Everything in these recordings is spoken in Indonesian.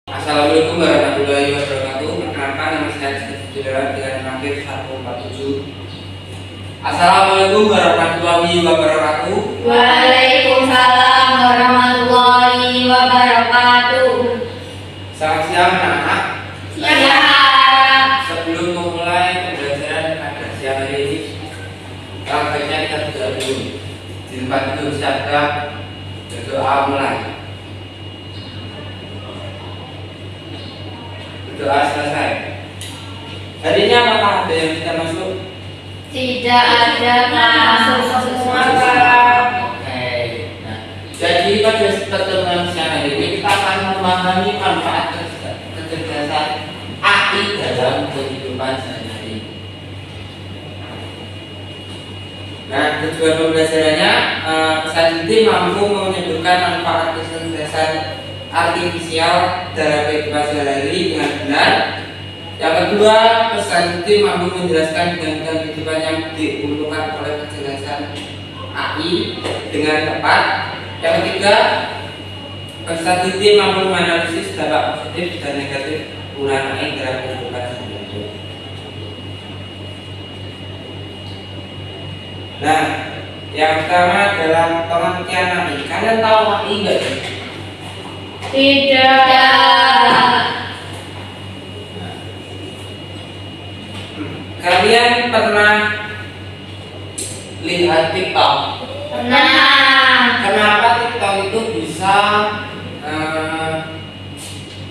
Assalamualaikum warahmatullahi wabarakatuh. Perkenalkan, nama saya Rizky dengan nakir 147. Assalamualaikum warahmatullahi wabarakatuh. Waalaikumsalam warahmatullahi wabarakatuh. Selamat siang anak-anak. Siang. Sebelum memulai pembelajaran pada siang hari ini, baiknya kita berdoa dulu. Di tempat duduk siap-siap berdoa mulai. Doa selesai. Hari ini apakah ada yang kita masuk? Tidak ada masuk semua Pak. Oke. Nah, jadi pada pertemuan siang hari ini kita akan memahami manfaat kecerdasan AI dalam kehidupan sehari-hari. Nah, tujuan pembelajarannya pesan inti mampu menyebutkan manfaat kecerdasan artifisial dalam kehidupan sehari-hari dengan benar. Yang kedua, pesan inti mampu menjelaskan dengan kehidupan yang diuntungkan oleh kecerdasan AI dengan tepat. Yang ketiga, pesan inti mampu menganalisis dampak positif dan negatif penggunaan AI dalam kehidupan sehari-hari. Nah, yang pertama dalam pengertian AI. Kalian tahu AI enggak sih? Tidak. Kalian pernah lihat TikTok? Pernah. Kenapa TikTok itu bisa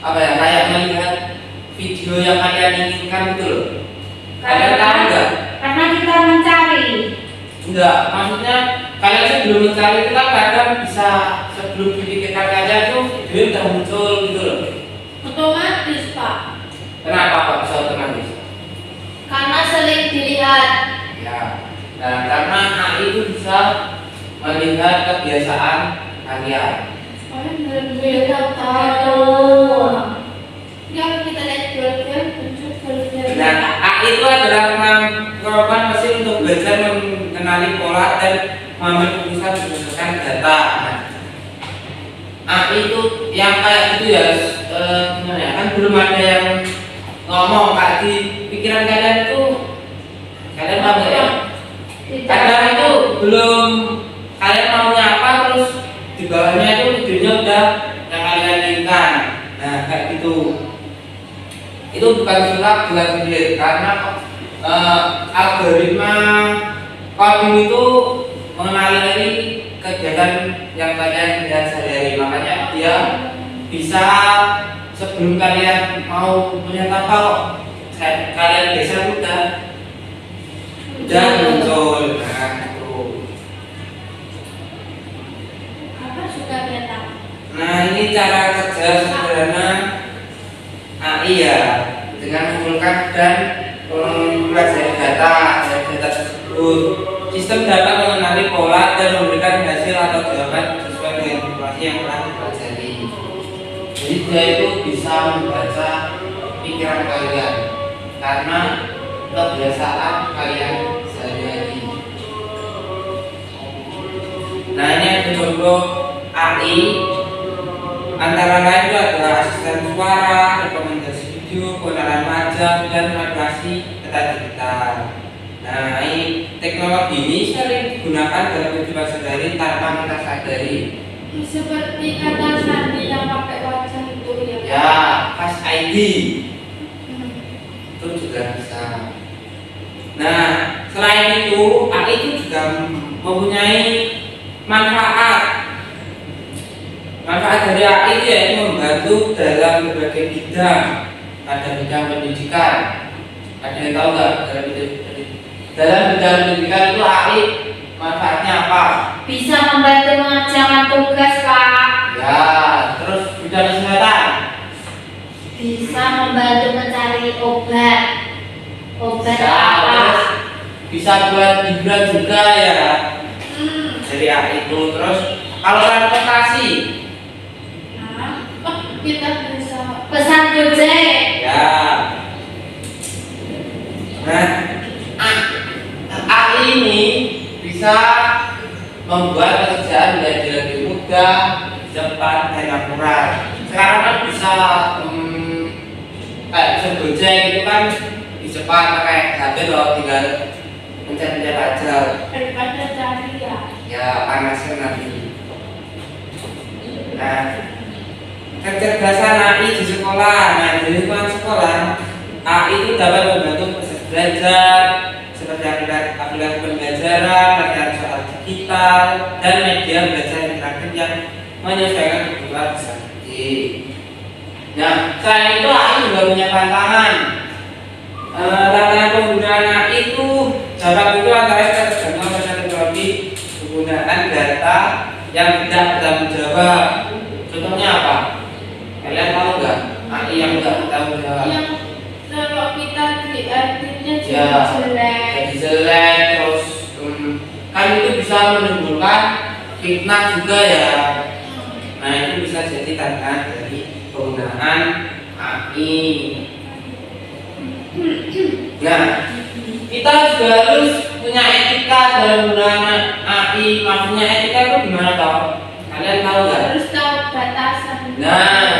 kayak melihat video yang kalian inginkan gitu loh? Kalian tahu nggak? Karena kita mencari. Enggak, maksudnya kalian sebelum mencari itu kan kadang bisa sebelum dipikirkan kalian tuh video udah muncul gitu loh. Otomatis Pak. Kenapa kok bisa otomatis? Karena sering dilihat. Ya, nah, karena AI itu bisa melihat kebiasaan kalian. Kita tahu. Yang kita lihat jual-jual. Nah, AI itu adalah kemampuan mesin untuk belajar mengenali pola dan mengambil keputusan berdasarkan data. Nah, AI itu yang kayak gitu ya, gimana ya? Kan belum ada yang ngomong kayak di pikiran kalian itu, kalian paham nggak ya? Kadang itu belum kalian maunya apa, terus di bawahnya itu videonya udah yang kalian inginkan. Nah, kayak gitu. Itu bukan sulap, bukan sihir, karena algoritma coding itu mengenali kegiatan yang kalian lihat sehari-hari. Makanya dia bisa sebelum kalian mau punya apa, kalian biasa udah muncul. Nah, itu. Apa suka kita? Nah, ini cara kerja sederhana AI ya, dengan mengumpulkan dan mempelajari data dari data tersebut. Sistem dapat mengenali pola dan memberikan hasil atau jawaban sesuai dengan informasi yang telah dipelajari. Jadi dia itu bisa membaca pikiran kalian karena kebiasaan kalian sehari-hari. Nah, ini ada contoh AI. Antara lain itu adalah asisten suara, rekomendasi video, pengenalan wajah, dan navigasi data digital. Nah, ini teknologi ini sering digunakan dalam kehidupan sehari-hari tanpa kita sadari. Seperti kata sandi yang pakai wajah itu ya. Ya, Face ID itu juga bisa. Nah, selain itu AI itu juga mempunyai manfaat. Manfaat dari AI itu yaitu membantu dalam berbagai bidang. Ada bidang pendidikan. Ada yang tahu nggak dalam bidang pendidikan itu AI manfaatnya apa? Bisa membantu mengerjakan tugas Pak. Ya, terus bidang kesehatan. Bisa membantu mencari obat. Obat Bisa, apa? terus bisa buat hiburan juga ya. Dari AI itu. Terus kalau transportasi, Kita bisa pesan Gojek. ya. Nah, AI ini bisa membuat pekerjaan menjadi lebih mudah, cepat, dan akurat. Sekarang kan bisa Gojek itu kan di cepat pakai HP loh, tinggal pencet-pencet aja. Daripada cari ya. Ya panasnya nanti. Nah, kecerdasan AI di sekolah. Nah, di lingkungan sekolah, AI itu dapat membantu proses belajar seperti aplikasi pembelajaran, latihan soal digital, dan media belajar interaktif yang menyesuaikan kebutuhan peserta. Nah, selain itu AI juga punya tantangan. Tantangan penggunaan AI itu jarak itu antara tergantung pada teknologi penggunaan data yang tidak bertanggung jawab. Contohnya apa? Kalian tahu nggak? AI yang tidak bertanggung jawab. Yang kalau kita diartinya Ya, jelek. jadi jelek terus kan itu bisa menimbulkan fitnah juga ya. Nah itu bisa jadi tantangan dari penggunaan AI. Nah kita juga harus punya etika dalam penggunaan AI. Maksudnya etika itu gimana toh? Kalian tahu nggak? Harus tahu batasan. Nah,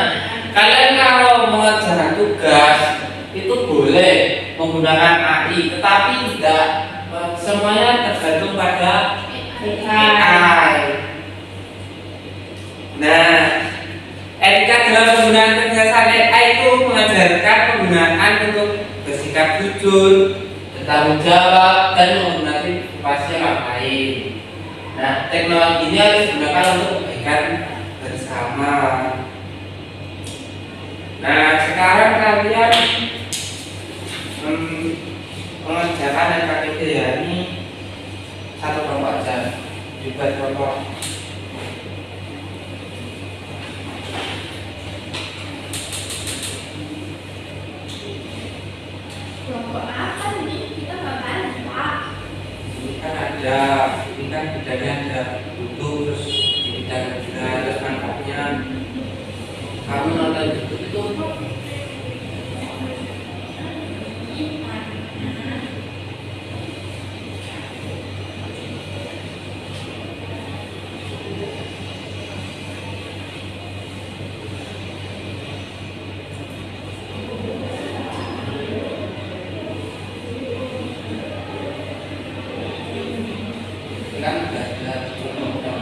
kalian kalau mengerjakan tugas itu boleh menggunakan AI, tetapi tidak semuanya tergantung pada AI. Nah, etika dalam penggunaan kecerdasan AI itu mengajarkan penggunaan untuk bersikap jujur, bertanggung jawab, dan menggunakan informasi orang lain. Nah, teknologi ini harus digunakan untuk kebaikan bersama. Nah, sekarang kalian mengerjakan NKTD ya, ini satu kelompok aja, dibuat kelompok. Kelompok apa nih? Kita nggak tahu, Pak. Ini kan ada, ini kan bidangnya ada butuh, terus di bidang juga ada manfaatnya. Kamu nonton YouTube itu kan ada contohnya.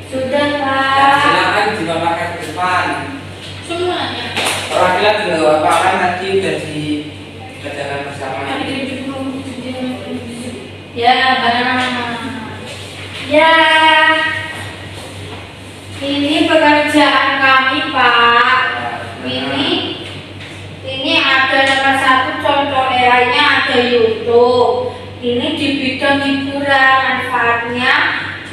Sudah, Ya, Pak. silakan juga pakai ke depan. Semuanya. Perwakilan juga akan nanti udah dikerjakan bersama. Ya, Bang. Ya. Ini pekerjaan kami, Pak. Ini ada nomor satu contoh AI-nya ada YouTube. Ini di bidang hiburan, manfaatnya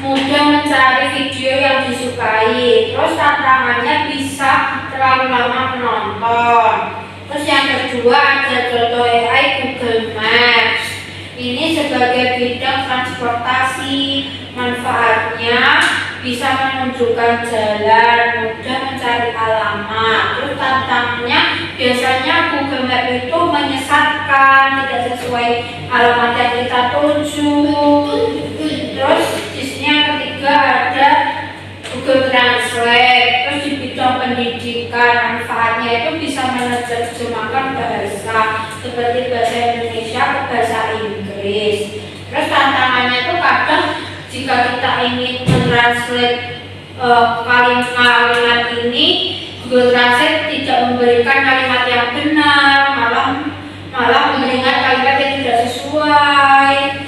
mudah mencari video yang disukai. Terus tantangannya bisa terlalu lama menonton. Terus yang kedua ada contoh AI Google Maps. Ini sebagai bidang transportasi, manfaatnya bisa menunjukkan jalan, mudah mencari alamat. Terus tantangannya biasanya Google Maps itu menyesatkan, tidak sesuai alamat yang kita tuju. Terus di sini yang ketiga ada Google Translate. Terus di bidang pendidikan manfaatnya itu bisa menerjemahkan bahasa seperti bahasa Indonesia ke bahasa Inggris. Terus tantangannya itu kadang jika kita ingin mentranslate kalimat ini, Google Translate tidak memberikan kalimat yang benar, malah memberikan kalimat yang tidak sesuai.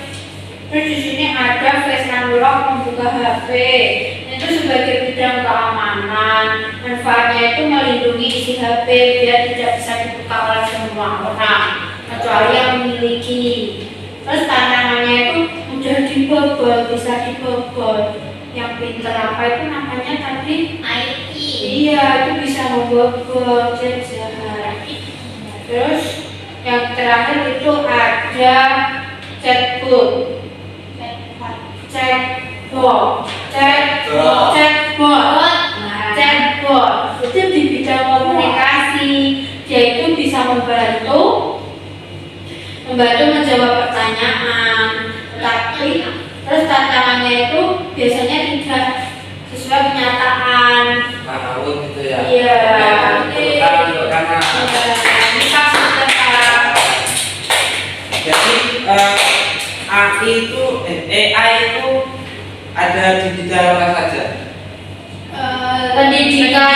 Terus di sini ada face unlock, membuka HP. Itu sebagai bidang keamanan. Manfaatnya itu melindungi isi HP biar tidak bisa dibuka oleh semua orang, kecuali yang memiliki. Terus tantangannya itu mudah dibobol, bisa dibobol. Yang pinter apa itu namanya tadi? IT. Iya, itu bisa membobol jahat. Terus yang terakhir itu ada chatbot. Chatbot itu di bidang komunikasi. Dia itu bisa membantu menjawab pertanyaan, tapi terus tantangannya itu biasanya tidak sesuai kenyataan. Ngawur gitu ya. Iya. Karena Ini kasus tentang jadi AI itu ada di bidang apa saja? pendidikan,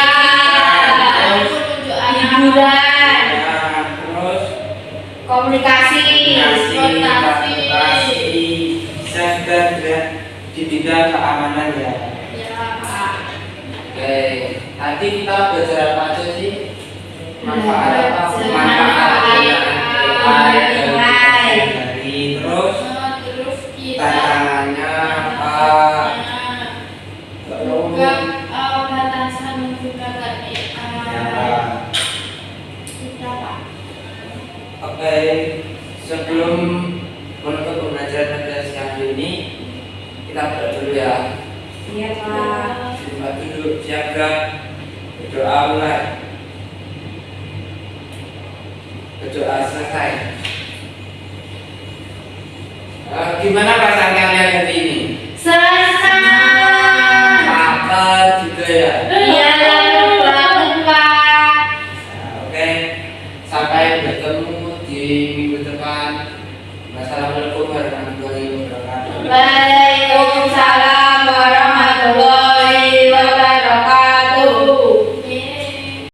hiburan, Nah, terus komunikasi, transportasi, bisa juga di bidang keamanan ya. Ya, Pak. Oke, tadi kita belajar apa aja sih? Manfaat apa? Manfaat dari terus tantangannya apa? Juga batasan menggunakan AI. Kita Pak. Oke, sebelum menutup pembelajaran pada siang ini, kita berdoa dulu ya. Iya, Pak. Kita duduk siaga, berdoa mulai, berdoa selesai. Gimana Pak